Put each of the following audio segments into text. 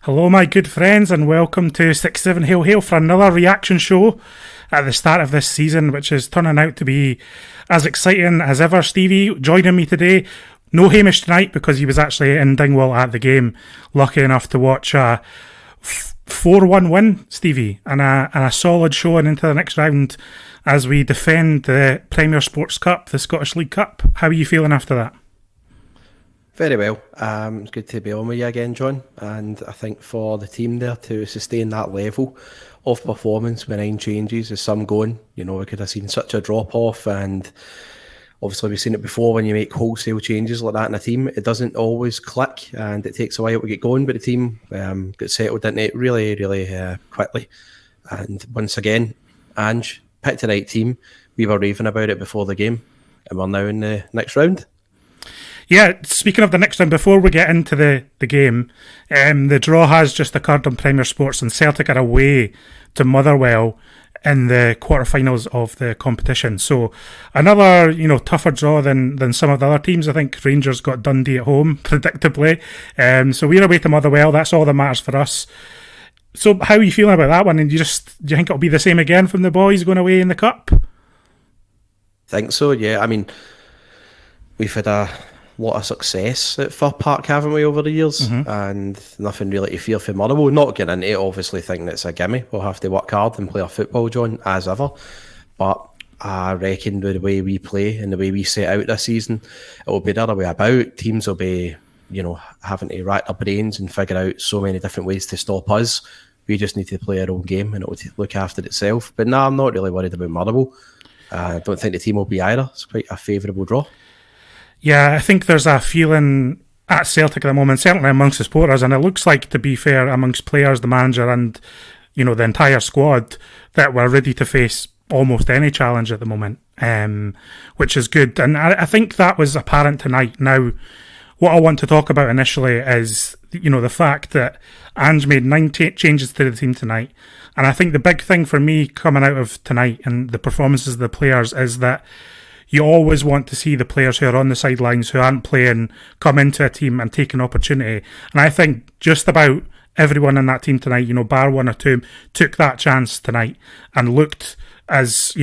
Hello, my good friends, and welcome to 6-7 Hail Hail for another reaction show at the start of this season, which is turning out to be as exciting as ever. Stevie joining me today. No Hamish tonight because he was actually in Dingwall at the game. Lucky enough to watch a 4-1 win, Stevie, and a solid showing into the next round as we defend the Premier Sports Cup, the Scottish League Cup. How are you feeling after that? Very well. It's good to be on with you again, John. And I think for the team there to sustain that level of performance with 9 changes is some going. You know, we could have seen such a drop off, and obviously we've seen it before when you make wholesale changes like that in a team. It doesn't always click, and it takes a while to get going. But the team got settled into it really quickly. And once again, Ange picked the right team. We were raving about it before the game, and we're now in the next round. Yeah, speaking of the next round, before we get into the game, the draw has just occurred on Premier Sports, and Celtic are away to Motherwell in the quarterfinals of the competition. So another, tougher draw than some of the other teams. I think Rangers got Dundee at home, predictably. So we're away to Motherwell. That's all that matters for us. So how are you feeling about that one? And do you think it'll be the same again from the boys going away in the cup? Think so, yeah. I mean, we've had a lot of success at Fir Park, haven't we, over the years? And nothing really to fear for Motherwell. Not getting into it, obviously thinking it's a gimme. We'll have to work hard and play our football, John, as ever. But I reckon with the way we play and the way we set out this season, it will be the other way about. Teams will be, having to rack their brains and figure out so many different ways to stop us. We just need to play our own game and it will look after itself. But no, I'm not really worried about Motherwell. I don't think the team will be either. It's quite a favourable draw. Yeah, I think there's a feeling at Celtic at the moment, certainly amongst the supporters, and it looks like, to be fair, amongst players, the manager, and the entire squad, that we're ready to face almost any challenge at the moment, which is good. And I think that was apparent tonight. Now, what I want to talk about initially is the fact that Ange made 9 changes to the team tonight, and I think the big thing for me coming out of tonight and the performances of the players is that you always want to see the players who are on the sidelines, who aren't playing, come into a team and take an opportunity. And I think just about everyone in that team tonight, bar one or two, took that chance tonight and looked as,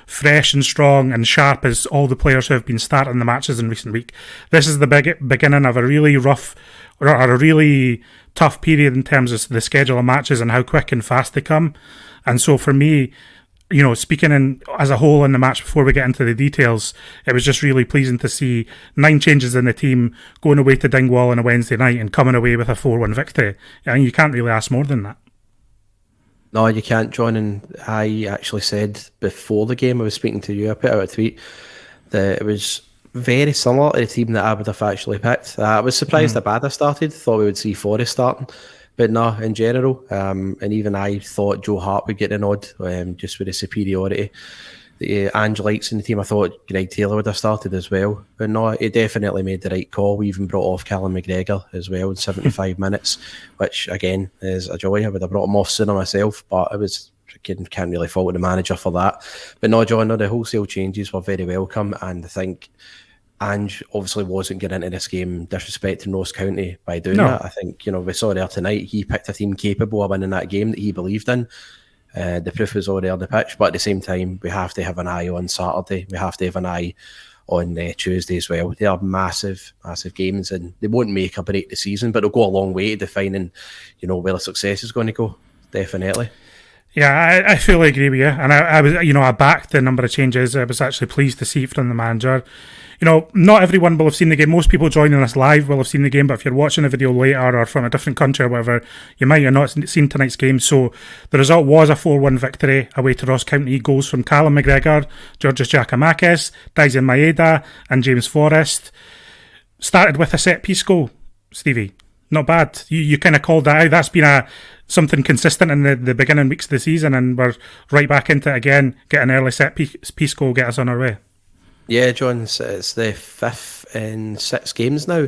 fresh and strong and sharp as all the players who have been starting the matches in recent week. This is the beginning of a really rough or a really tough period in terms of the schedule of matches and how quick and fast they come. And so for me, speaking as a whole in the match before we get into the details, it was just really pleasing to see 9 changes in the team going away to Dingwall on a Wednesday night and coming away with a 4-1 victory. I mean, you can't really ask more than that. No, you can't, John. And I actually said before the game, I was speaking to you, I put out a tweet that it was very similar to the team that I would have actually picked. I was surprised how bad I started. Thought we would see Forest starting. But no, in general, and even I thought Joe Hart would get a nod just with the superiority that Ange likes in the team. I thought Greg Taylor would have started as well. But no, he definitely made the right call. We even brought off Callum McGregor as well in 75 minutes, which again is a joy. I would have brought him off sooner myself, but it was, can't really fault the manager for that. But no, John, no, the wholesale changes were very welcome, and I think Ange obviously wasn't getting into this game disrespecting Ross County by doing that. I think, we saw there tonight, he picked a team capable of winning that game that he believed in. The proof was already on the pitch, but at the same time, we have to have an eye on Saturday. We have to have an eye on Tuesday as well. They are massive games, and they won't make or break the season, but they'll go a long way to defining, where the success is going to go. Definitely. Yeah, I fully agree with you. And I was, I backed the number of changes. I was actually pleased to see it from the manager. Not everyone will have seen the game. Most people joining us live will have seen the game, but if you're watching the video later or from a different country or whatever, you might have not seen tonight's game. So the result was a 4-1 victory away to Ross County. Goals from Callum McGregor, Georgios Giacomakis, Daisen Maeda and James Forrest. Started with a set-piece goal, Stevie. Not bad. You kind of called that out. That's been something consistent in the beginning weeks of the season, and we're right back into it again. Get an early set-piece goal, get us on our way. Yeah, John, it's the 5th in 6 games now.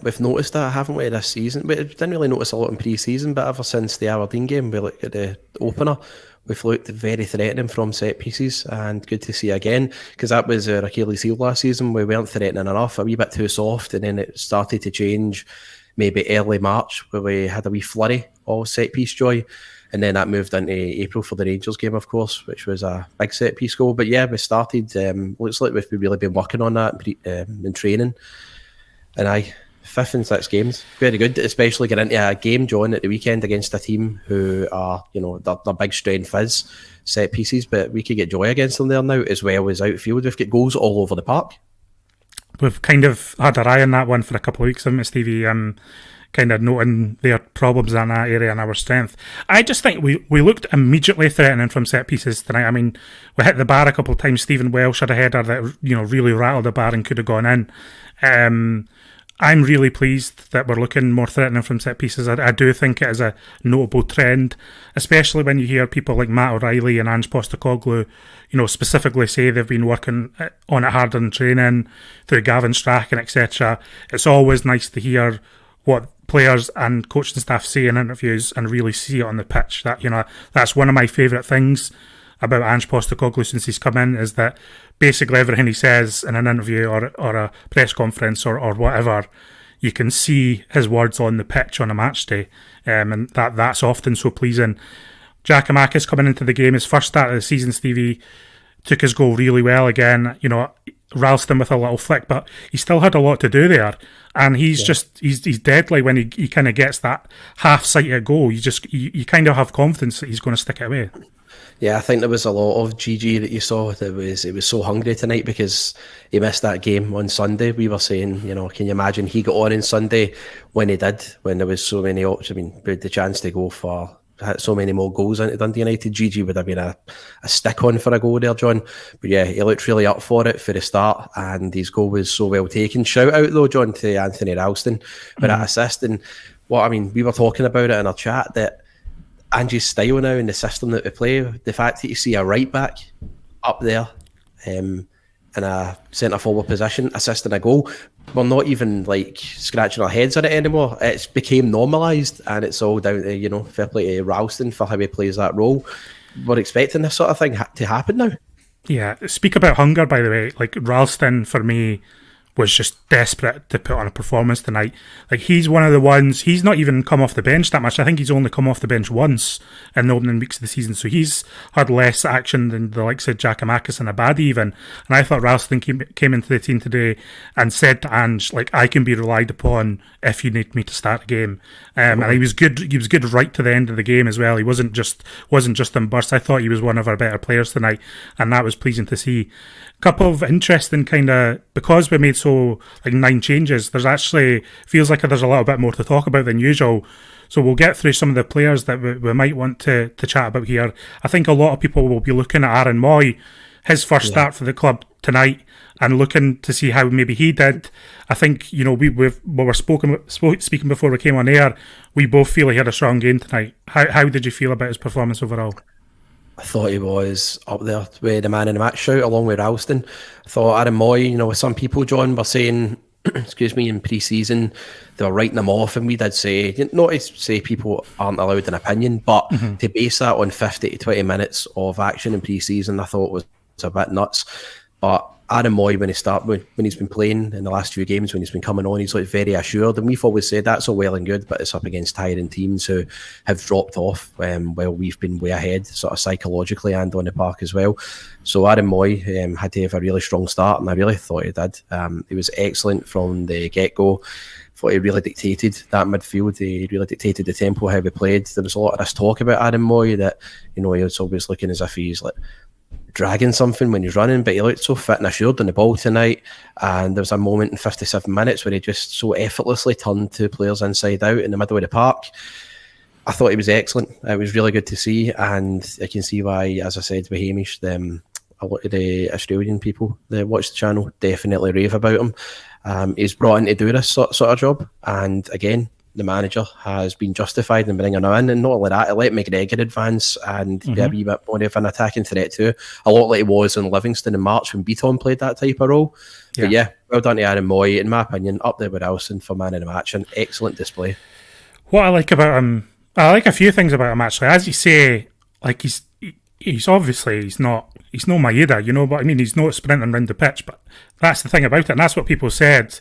We've noticed that, haven't we, this season? We didn't really notice a lot in pre-season, but ever since the Aberdeen game, we looked at the opener, we've looked very threatening from set pieces, and good to see again, because that was our Achilles heel last season. We weren't threatening enough, a wee bit too soft, and then it started to change maybe early March, where we had a wee flurry of set-piece joy. And then that moved into April for the Rangers game, of course, which was a big set-piece goal. But yeah, we started, looks like we've really been working on that in training. And 5th and 6th games, very good, especially getting into a game, John, at the weekend against a team who are, their big strength is set pieces, but we could get joy against them there now, as well as outfield. We've got goals all over the park. We've kind of had our eye on that one for a couple of weeks, haven't we, Stevie? Kind of noting their problems in that area and our strength. I just think we looked immediately threatening from set pieces tonight. I mean, we hit the bar a couple of times. Stephen Welsh had a header that really rattled the bar and could have gone in. I'm really pleased that we're looking more threatening from set pieces. I do think it is a notable trend, especially when you hear people like Matt O'Reilly and Ange Postecoglou, specifically say they've been working on it harder in training through Gavin Strachan, etc. It's always nice to hear what players and coaching staff say in interviews and really see it on the pitch. That's one of my favourite things about Ange Postecoglou since he's come in, is that basically everything he says in an interview or a press conference or whatever, you can see his words on the pitch on a match day, and that's often so pleasing. Giakoumakis coming into the game, his first start of the season, Stevie, took his goal really well again. Ralston with a little flick, but he still had a lot to do there, and he's deadly when he kind of gets that half-sighted goal. You kind of have confidence that he's going to stick it away. Yeah, I think there was a lot of GG that you saw. It was so hungry tonight because he missed that game on Sunday. We were saying, can you imagine he got on Sunday when he did, when there was so many options. I mean, we had the chance to go for so many more goals into Dundee United. GG would have been a stick on for a goal there, John. But yeah, he looked really up for it for the start, and his goal was so well taken. Shout out though, John, to Anthony Ralston for that assist. And we were talking about it in our chat, that Ange's style now in the system that we play, the fact that you see a right back up there in a centre forward position assisting a goal, we're not even like scratching our heads at it anymore. It's became normalised, and it's all down to fair play to Ralston for how he plays that role. We're expecting this sort of thing to happen now. Yeah, speak about hunger, by the way. Like, Ralston for me was just desperate to put on a performance tonight. Like, he's one of the ones, he's not even come off the bench that much. I think he's only come off the bench once in the opening weeks of the season, so he's had less action than the likes of Giakoumakis and Abadi even. And I thought Ralston came into the team today and said to Ange, like, I can be relied upon if you need me to start a game. And he was good right to the end of the game as well. He wasn't just in bursts. I thought he was one of our better players tonight, and that was pleasing to see. A couple of interesting because we made 9 changes, there's actually feels like there's a little bit more to talk about than usual. So we'll get through some of the players that we might want to chat about here. I think a lot of people will be looking at Aaron Moy, his first start for the club tonight, and looking to see how maybe he did. I think, we were speaking before we came on air, we both feel he had a strong game tonight. How did you feel about his performance overall? I thought he was up there with the man in the match shout, along with Ralston. I thought Aaron Moy, some people, John, were saying, in pre-season, they were writing him off, and we did say, not to say people aren't allowed an opinion, but to base that on 50 to 20 minutes of action in pre-season, I thought was a bit nuts. But Aaron Moy, when he's been playing in the last few games, when he's been coming on, he's looked very assured, and we've always said that's all well and good, but it's up against tiring teams who have dropped off while we've been way ahead, sort of psychologically and on the park as well. So Aaron Moy had to have a really strong start, and I really thought he did. He was excellent from the get-go. Thought he really dictated that midfield. He really dictated the tempo, how we played. There was a lot of this talk about Aaron Moy that, he was always looking as if he's like dragging something when he's running, but he looked so fit and assured on the ball tonight. And there was a moment in 57 minutes where he just so effortlessly turned two players inside out in the middle of the park. I thought he was excellent. It was really good to see, and I can see why, as I said with Hamish, a lot of the Australian people that watch the channel definitely rave about him. He's brought in to do this sort of job, and again, the manager has been justified in bringing him in, and not only that, he let McGregor advance and be a wee bit more of an attacking threat too, a lot like he was in Livingston in March when Beaton played that type of role. But yeah, well done to Aaron Moy, in my opinion, up there with Elson for man of the match. An excellent display. What I like about him, I like a few things about him actually. As you say, like he's obviously he's no Maeda, but I mean, he's not sprinting around the pitch, but that's the thing about it, and that's what people said.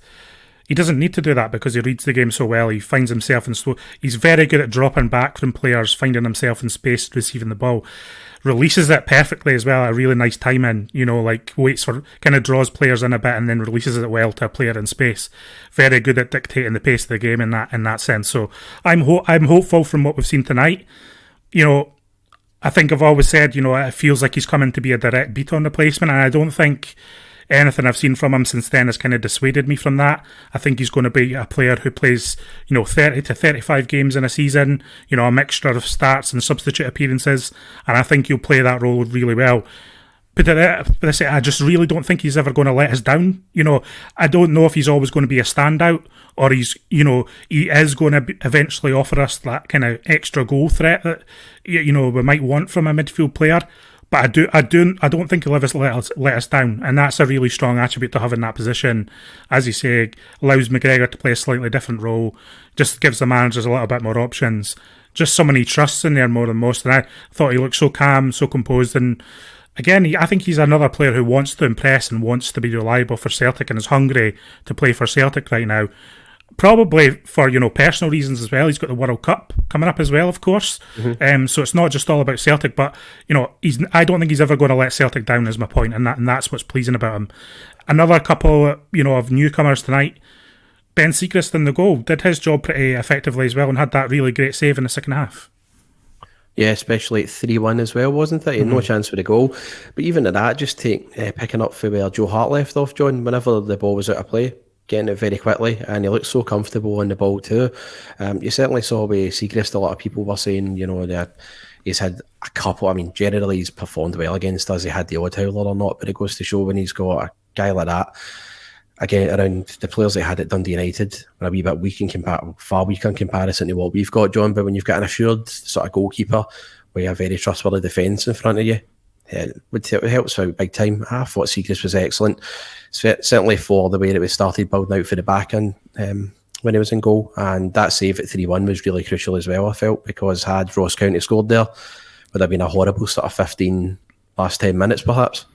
He doesn't need to do that because he reads the game so well. He finds himself in slow. He's very good at dropping back from players, finding himself in space, receiving the ball. Releases it perfectly as well. A really nice timing. Like waits for, kind of draws players in a bit and then releases it well to a player in space. Very good at dictating the pace of the game in that sense. So I'm hopeful from what we've seen tonight. I think I've always said, it feels like he's coming to be a direct beat on replacement, and I don't think anything I've seen from him since then has kind of dissuaded me from that. I think he's going to be a player who plays, 30 to 35 games in a season, a mixture of starts and substitute appearances, and I think he'll play that role really well. But I just really don't think he's ever going to let us down. I don't know if he's always going to be a standout, or he is going to eventually offer us that kind of extra goal threat that we might want from a midfield player. But I don't think he'll ever let us down, and that's a really strong attribute to have in that position. As you say, allows McGregor to play a slightly different role, just gives the managers a little bit more options. Just someone he trusts in there more than most, and I thought he looked so calm, so composed, and again, I think he's another player who wants to impress and wants to be reliable for Celtic and is hungry to play for Celtic right now. Probably for, personal reasons as well. He's got the World Cup coming up as well, of course. Mm-hmm. So it's not just all about Celtic, but, I don't think he's ever going to let Celtic down is my point, and that's what's pleasing about him. Another couple, of newcomers tonight. Ben Siegrist in the goal did his job pretty effectively as well and had that really great save in the second half. Yeah, especially at 3-1 as well, wasn't it? He had no chance for the goal. But even at that, just picking up for where Joe Hart left off, John, whenever the ball was out of play, getting it very quickly, and he looked so comfortable on the ball too. You certainly saw with Siegrist, a lot of people were saying, that he's had a couple, generally he's performed well against us, he had the odd howler or not, but it goes to show when he's got a guy like that, again, around the players they had at Dundee United are a wee bit weak far weaker in comparison to what we've got, John. But when you've got an assured sort of goalkeeper with a very trustworthy defence in front of you, it helps out big time. I thought Siegrist was excellent, certainly for the way that we started building out for the back end when he was in goal. And that save at 3-1 was really crucial as well, I felt, because had Ross County scored there, would have been a horrible sort of 15 last 10 minutes perhaps.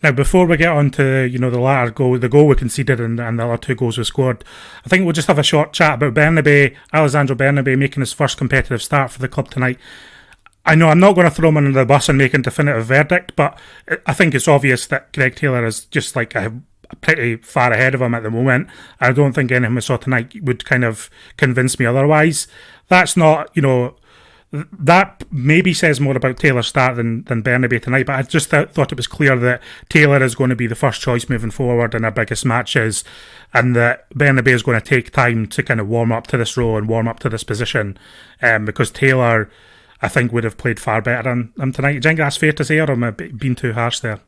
Now, before we get on to, the latter goal, the goal we conceded and the other two goals we scored, I think we'll just have a short chat about Alessandro Bernabei making his first competitive start for the club tonight. I know I'm not going to throw him under the bus and make a definitive verdict, but I think it's obvious that Greg Taylor is just like pretty far ahead of him at the moment. I don't think anything we saw tonight would kind of convince me otherwise. That's not, that maybe says more about Taylor's start than Bernabei tonight, but I just thought it was clear that Taylor is going to be the first choice moving forward in our biggest matches, and that Bernabei is going to take time to kind of warm up to this role and warm up to this position, because Taylor, I think, would have played far better than him tonight. Do you think that's fair to say, or am I being too harsh there?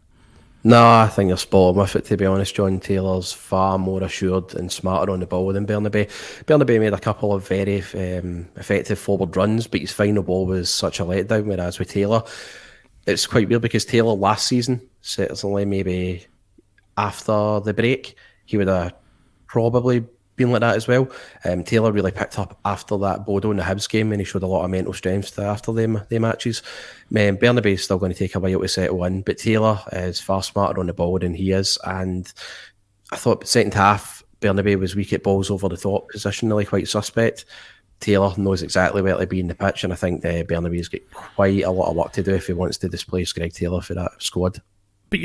No, I think you're spot on with it, to be honest, John. Taylor's far more assured and smarter on the ball than Bernabei. Bernabei made a couple of very effective forward runs, but his final ball was such a letdown, whereas with Taylor, it's quite weird because Taylor last season, certainly maybe after the break, he would have probably been like that as well. Taylor really picked up after that Bodo and the Hibs game, and he showed a lot of mental strength after them matches. Bernabei is still going to take a while to settle in, but Taylor is far smarter on the ball than he is, and I thought second half Bernabei was weak at balls over the top, positionally quite suspect. Taylor knows exactly where to be in the pitch, and I think Bernabei's got quite a lot of work to do if he wants to displace Greg Taylor for that squad. But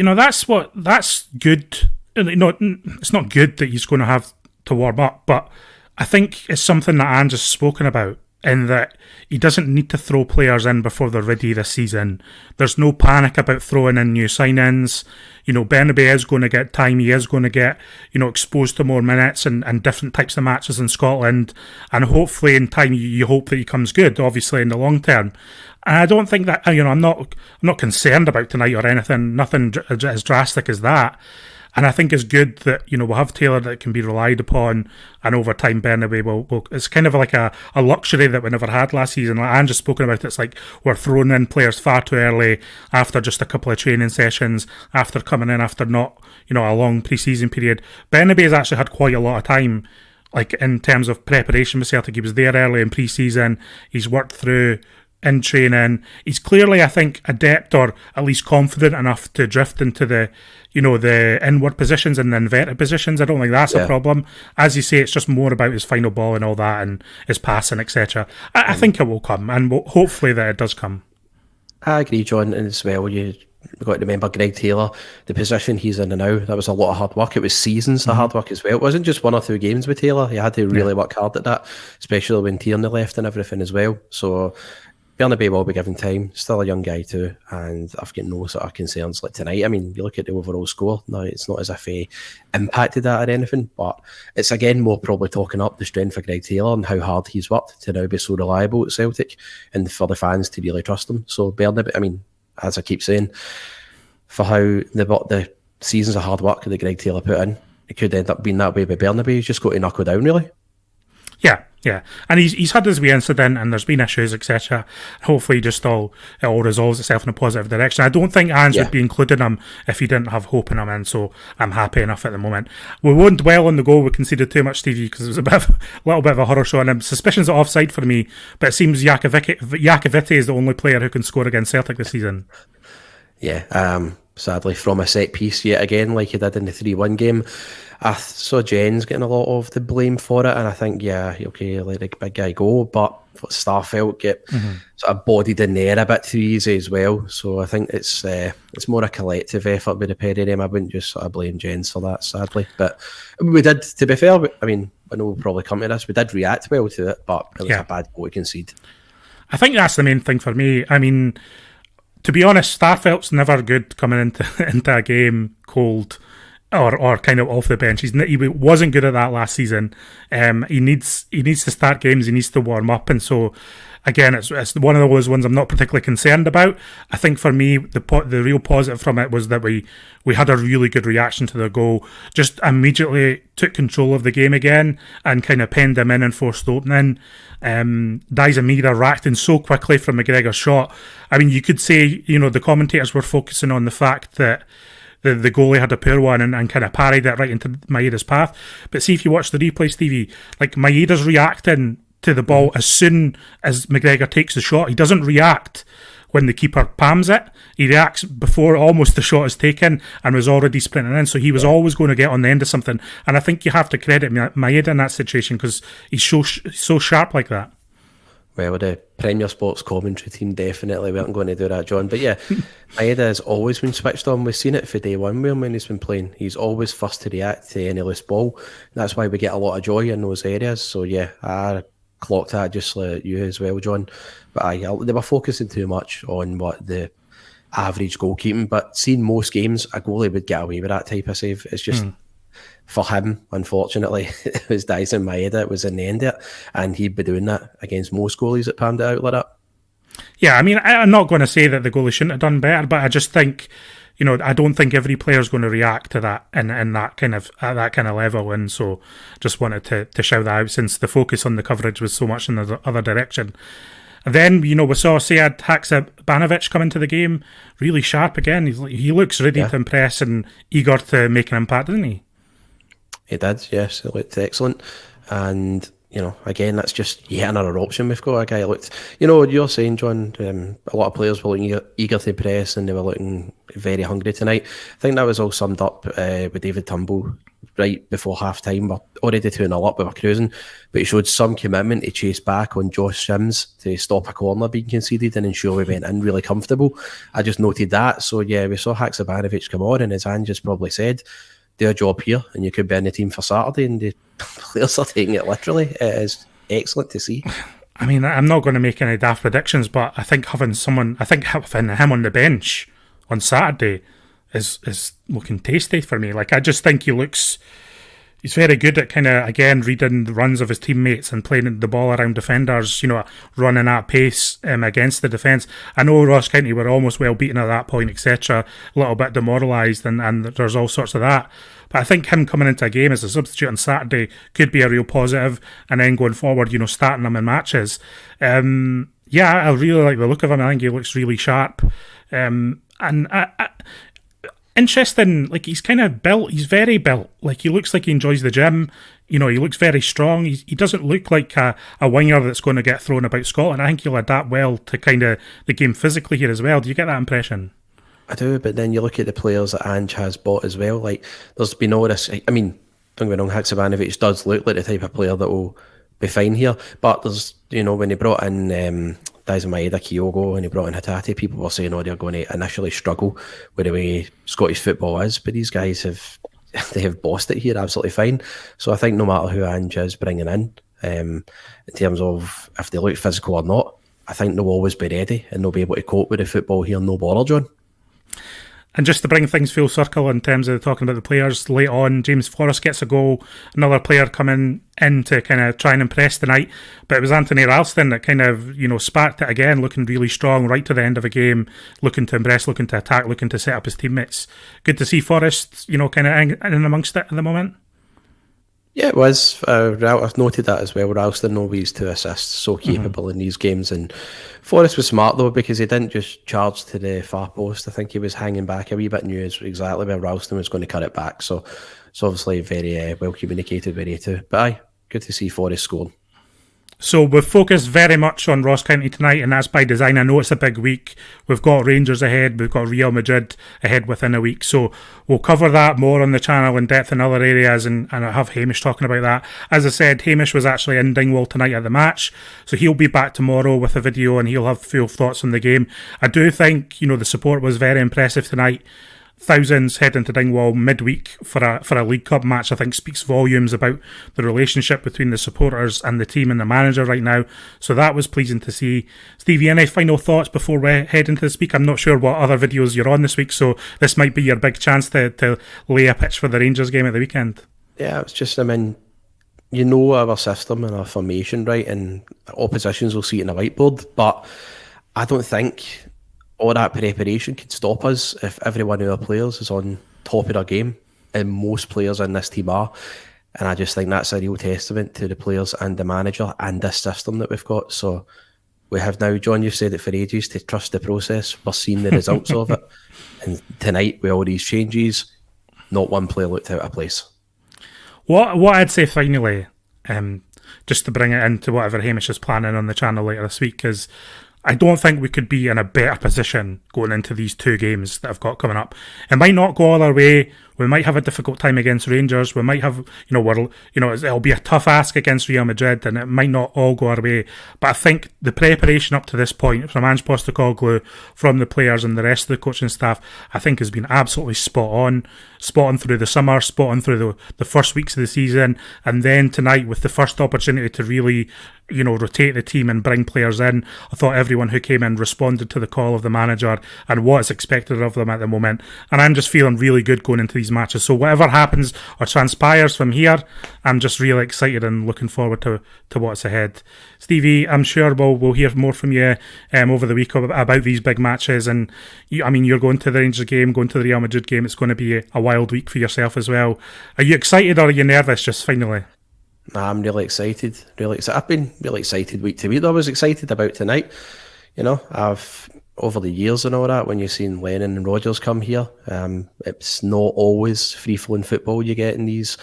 that's good. It's not good that he's going to have to warm up, but I think it's something that Ange has spoken about, in that he doesn't need to throw players in before they're ready this season. There's no panic about throwing in new signings. Bernabei is going to get time. He is going to get, exposed to more minutes and different types of matches in Scotland, and hopefully in time you hope that he comes good, obviously in the long term. And I don't think that, I'm not concerned about tonight or anything, nothing as drastic as that. And I think it's good that, we'll have Taylor that can be relied upon, and over time Bernabei will it's kind of like a luxury that we never had last season. Like Ange has spoken about, it's like we're throwing in players far too early after just a couple of training sessions, after coming in after not, a long pre-season period. Bernabei has actually had quite a lot of time, like in terms of preparation with Celtic. He was there early in pre-season. He's worked through in training. He's clearly, I think, adept or at least confident enough to drift into the inward positions and the inverted positions. I don't think that's a problem. As you say, it's just more about his final ball and all that and his passing, etc. I think it will come, and hopefully that it does come. I agree, John, and as well, you've got to remember Greg Taylor, the position he's in now, that was a lot of hard work. It was seasons of hard work as well. It wasn't just 1 or 2 games with Taylor. He had to really work hard at that, especially when Tierney left and everything as well. So Bernabei will be given time. Still a young guy too, and I've got no sort of concerns like tonight. I mean, you look at the overall score. No, it's not as if he impacted that or anything, but it's again more probably talking up the strength of Greg Taylor and how hard he's worked to now be so reliable at Celtic, and for the fans to really trust him. So Bernabei, I mean, as I keep saying, for how the seasons of hard work that Greg Taylor put in, it could end up being that way with Bernabei. He's just got to knuckle down, really. Yeah, and he's had his wee incident, and there's been issues, etc. Hopefully, it all resolves itself in a positive direction. I don't think Ange would be including him if he didn't have hope in him, and so I'm happy enough at the moment. We won't dwell on the goal we conceded too much, Stevie, because it was a little bit of a horror show, and suspicions of offside for me. But it seems Jakovic is the only player who can score against Celtic this season. Yeah, sadly, from a set piece yet again, like he did in the 3-1 game. I saw Jens getting a lot of the blame for it, and I think, okay, let the big guy go, but Starfelt get sort of bodied in there a bit too easy as well. So I think it's more a collective effort with the pair of them. I wouldn't just sort of blame Jens for that, sadly. But we did, to be fair, I mean, I know we'll probably come to this, we did react well to it, but it was a bad goal to concede. I think that's the main thing for me. I mean, to be honest, Starfelt's never good coming into a game cold or kind of off the bench. He wasn't good at that last season. He needs to start games. He needs to warm up, and so again, it's one of those ones I'm not particularly concerned about. I think for me, the real positive from it was that we had a really good reaction to the goal. Just immediately took control of the game again and kind of penned him in and forced opening. Diaz Amira racked in so quickly from McGregor's shot. I mean, you could say, the commentators were focusing on the fact that the goalie had a poor one and kind of parried it right into Maeda's path. But see, if you watch the replay, Stevie, like Maeda's reacting to the ball as soon as McGregor takes the shot. He doesn't react when the keeper palms it. He reacts before almost the shot is taken and was already sprinting in. So he was always going to get on the end of something. And I think you have to credit Maeda in that situation because he's so sharp like that. Well, the Premier Sports commentary team definitely weren't going to do that, John. But yeah, Maeda has always been switched on. We've seen it for day one with him when he's been playing. He's always first to react to any loose ball. That's why we get a lot of joy in those areas. So yeah, I clocked that just like you as well, John. But they were focusing too much on what the average goalkeeping. But seeing most games, a goalie would get away with that type of save. It's just... For him, unfortunately, it was Dyson Maeda. It was in the end of it, and he'd be doing that against most goalies that palmed it out like that. Yeah, I mean, I'm not going to say that the goalie shouldn't have done better, but I just think, I don't think every player is going to react to that in that kind of at that kind of level, and so just wanted to shout that out since the focus on the coverage was so much in the other direction. And then, we saw Sead Haksabanovic come into the game really sharp again. He looks ready to impress and eager to make an impact, doesn't he? He did, yes. It looked excellent. And, again, that's just yet another option we've got. A guy looked, you're saying, John, a lot of players were looking eager to press and they were looking very hungry tonight. I think that was all summed up with David Turnbull right before half-time. We're already 2-0 up, we were cruising, but he showed some commitment to chase back on Josh Sims to stop a corner being conceded and ensure we went in really comfortable. I just noted that. So, yeah, we saw Haksabanovic come on, and as Ange just probably said, do a job here and you could be in the team for Saturday, and the players are taking it literally. It is excellent to see. I mean, I'm not going to make any daft predictions, but I think having him on the bench on Saturday is looking tasty for me. Like, I just think he's very good at kind of, again, reading the runs of his teammates and playing the ball around defenders, running at pace against the defence. I know Ross County were almost well beaten at that point, etc., a little bit demoralised, and there's all sorts of that. But I think him coming into a game as a substitute on Saturday could be a real positive, and then going forward, starting him in matches. I really like the look of him. I think he looks really sharp. And interesting. Like, he's kind of built. He's very built. Like, he looks like he enjoys the gym. He looks very strong. He doesn't look like a winger that's going to get thrown about Scotland. I think he'll adapt well to kind of the game physically here as well. Do you get that impression? I do, but then you look at the players that Ange has bought as well. Like, there's been no risk. I mean, don't get me wrong, Haksabanovic does look like the type of player that will be fine here. But there's, when he brought in Daisa Maeda, Kyogo, and he brought in Hatate, people were saying, they're going to initially struggle with the way Scottish football is. But these guys have bossed it here absolutely fine. So I think no matter who Ange is bringing in terms of if they look physical or not, I think they'll always be ready and they'll be able to cope with the football here, no bother, John. And just to bring things full circle in terms of talking about the players, late on, James Forrest gets a goal, another player coming in to kind of try and impress tonight. But it was Anthony Ralston that kind of, sparked it again, looking really strong right to the end of a game, looking to impress, looking to attack, looking to set up his teammates. Good to see Forrest, kind of in amongst it at the moment. Yeah, it was. I've noted that as well. Ralston always to assist, so capable in these games. And Forrest was smart though, because he didn't just charge to the far post. I think he was hanging back a wee bit, knew exactly where Ralston was going to cut it back. So it's obviously very well communicated by you two. But aye, good to see Forrest scoring. So we've focused very much on Ross County tonight, and that's by design. I know it's a big week. We've got Rangers ahead, we've got Real Madrid ahead within a week. So we'll cover that more on the channel in depth in other areas, and I have Hamish talking about that. As I said, Hamish was actually in Dingwall tonight at the match, so he'll be back tomorrow with a video and he'll have full thoughts on the game. I do think, the support was very impressive tonight. Thousands heading to Dingwall midweek for a League Cup match, I think speaks volumes about the relationship between the supporters and the team and the manager right now. So that was pleasing to see. Stevie, any final thoughts before we head into this week? I'm not sure what other videos you're on this week, so this might be your big chance to lay a pitch for the Rangers game at the weekend. Yeah, it's just, our system and our formation, right? And oppositions will see it in the whiteboard, but I don't think all that preparation could stop us if every one of our players is on top of their game, and most players in this team are. And I just think that's a real testament to the players and the manager and this system that we've got. So we have now, John, you've said it for ages, to trust the process. We're seeing the results of it. And tonight, with all these changes, not one player looked out of place. What I'd say finally, just to bring it into whatever Hamish is planning on the channel later this week, is I don't think we could be in a better position going into these two games that I've got coming up. It might not go all our way. We might have a difficult time against Rangers. We might have, it'll be a tough ask against Real Madrid, and it might not all go our way. But I think the preparation up to this point from Ange Postecoglou, from the players and the rest of the coaching staff, I think has been absolutely spot on through the summer, spot on through the first weeks of the season, and then tonight with the first opportunity to really, rotate the team and bring players in. I thought everyone who came in responded to the call of the manager and what is expected of them at the moment. And I'm just feeling really good going into these matches. So whatever happens or transpires from here, I'm just really excited and looking forward to what's ahead. Stevie, I'm sure we'll hear more from you over the week about these big matches. And you're going to the Rangers game, going to the Real Madrid game. It's going to be a wild week for yourself as well. Are you excited or are you nervous just finally? Nah, I'm really excited. I've been really excited week to week. I was excited about tonight. I've over the years and all that, when you've seen Lennon and Rodgers come here, it's not always free-flowing football you get in these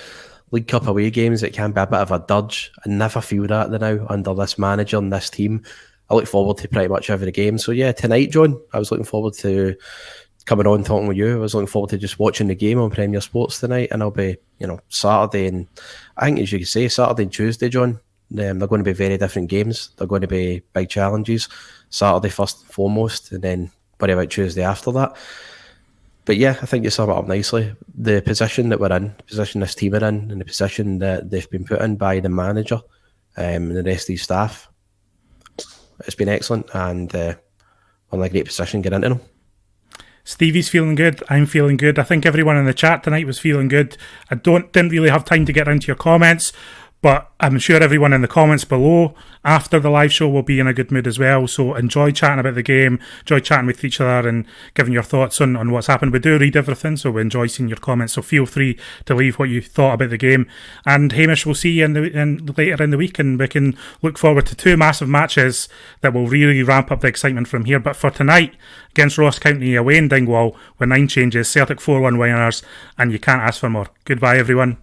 League Cup away games. It can be a bit of a dirge. I never feel that now under this manager and this team. I look forward to pretty much every game. So yeah, tonight, John, I was looking forward to coming on talking with you. I was looking forward to just watching the game on Premier Sports tonight, and I'll be, Saturday, and I think, as you can say, Saturday and Tuesday, John, they're going to be very different games. They're going to be big challenges. Saturday first and foremost, and then worry about Tuesday after that. But yeah, I think you sum it up nicely. The position that we're in, the position this team are in, and the position that they've been put in by the manager and the rest of the staff, it's been excellent, and we're in a great position to get into them. Stevie's feeling good. I'm feeling good. I think everyone in the chat tonight was feeling good. I didn't really have time to get into your comments, But I'm sure everyone in the comments below after the live show will be in a good mood as well. So enjoy chatting about the game, enjoy chatting with each other and giving your thoughts on what's happened. We do read everything, so we enjoy seeing your comments. So feel free to leave what you thought about the game. And Hamish, we'll see you later in the week, and we can look forward to 2 massive matches that will really ramp up the excitement from here. But for tonight, against Ross County away in Dingwall, with 9 changes, Celtic 4-1 winners, and you can't ask for more. Goodbye, everyone.